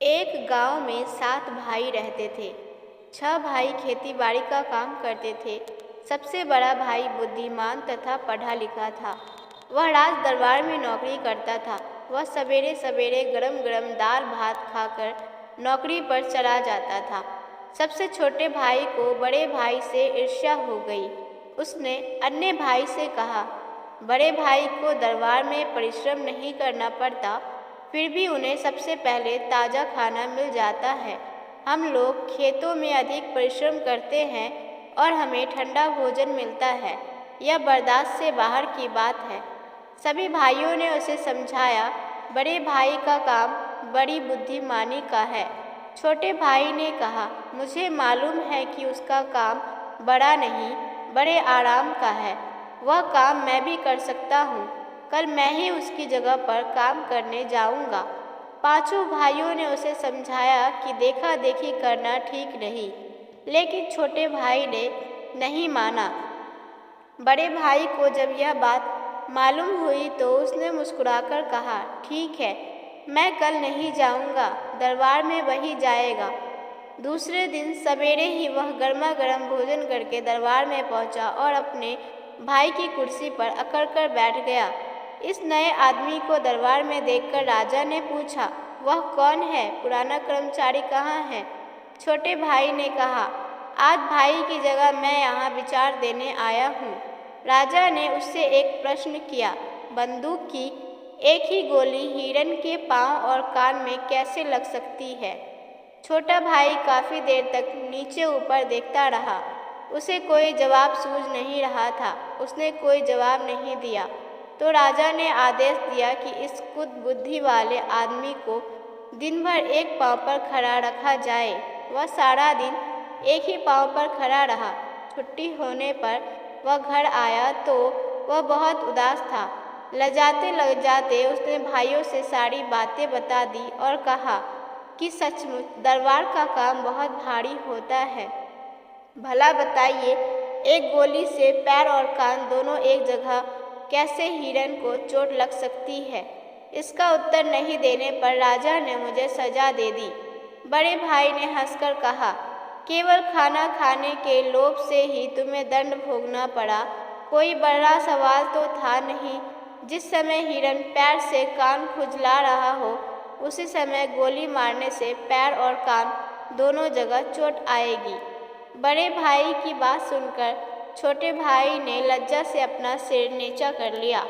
एक गांव में 7 भाई रहते थे। 6 भाई खेती बाड़ी का काम करते थे। सबसे बड़ा भाई बुद्धिमान तथा पढ़ा लिखा था। वह राज दरबार में नौकरी करता था। वह सवेरे सवेरे गरम गरम दाल भात खाकर नौकरी पर चला जाता था। सबसे छोटे भाई को बड़े भाई से ईर्ष्या हो गई। उसने अन्य भाई से कहा, बड़े भाई को दरबार में परिश्रम नहीं करना पड़ता, फिर भी उन्हें सबसे पहले ताज़ा खाना मिल जाता है। हम लोग खेतों में अधिक परिश्रम करते हैं और हमें ठंडा भोजन मिलता है। यह बर्दाश्त से बाहर की बात है। सभी भाइयों ने उसे समझाया, बड़े भाई का काम बड़ी बुद्धिमानी का है। छोटे भाई ने कहा, मुझे मालूम है कि उसका काम बड़ा नहीं, बड़े आराम का है। वह काम मैं भी कर सकता हूँ। कल मैं ही उसकी जगह पर काम करने जाऊंगा। पांचों भाइयों ने उसे समझाया कि देखा देखी करना ठीक नहीं, लेकिन छोटे भाई ने नहीं माना। बड़े भाई को जब यह बात मालूम हुई तो उसने मुस्कुराकर कहा, ठीक है, मैं कल नहीं जाऊंगा, दरबार में वही जाएगा। दूसरे दिन सवेरे ही वह गर्मा गर्म भोजन करके दरबार में पहुंचा और अपने भाई की कुर्सी पर अकड़ कर बैठ गया। इस नए आदमी को दरबार में देखकर राजा ने पूछा, वह कौन है? पुराना कर्मचारी कहाँ है? छोटे भाई ने कहा, आज भाई की जगह मैं यहाँ विचार देने आया हूँ। राजा ने उससे एक प्रश्न किया, बंदूक की एक ही गोली हिरन के पाँव और कान में कैसे लग सकती है? छोटा भाई काफ़ी देर तक नीचे ऊपर देखता रहा। उसे कोई जवाब सूझ नहीं रहा था। उसने कोई जवाब नहीं दिया तो राजा ने आदेश दिया कि इस कुछ बुद्धि वाले आदमी को दिन भर एक पाँव पर खड़ा रखा जाए। वह सारा दिन एक ही पाँव पर खड़ा रहा। छुट्टी होने पर वह घर आया तो वह बहुत उदास था। लजाते लजाते उसने भाइयों से सारी बातें बता दी और कहा कि सचमुच दरबार का काम बहुत भारी होता है। भला बताइए, एक गोली से पैर और कान दोनों एक जगह कैसे हिरन को चोट लग सकती है? इसका उत्तर नहीं देने पर राजा ने मुझे सजा दे दी। बड़े भाई ने हंसकर कहा, केवल खाना खाने के लोभ से ही तुम्हें दंड भोगना पड़ा। कोई बड़ा सवाल तो था नहीं। जिस समय हिरन पैर से कान खुजला रहा हो, उसी समय गोली मारने से पैर और कान दोनों जगह चोट आएगी। बड़े भाई की बात सुनकर छोटे भाई ने लज्जा से अपना सिर नीचा कर लिया।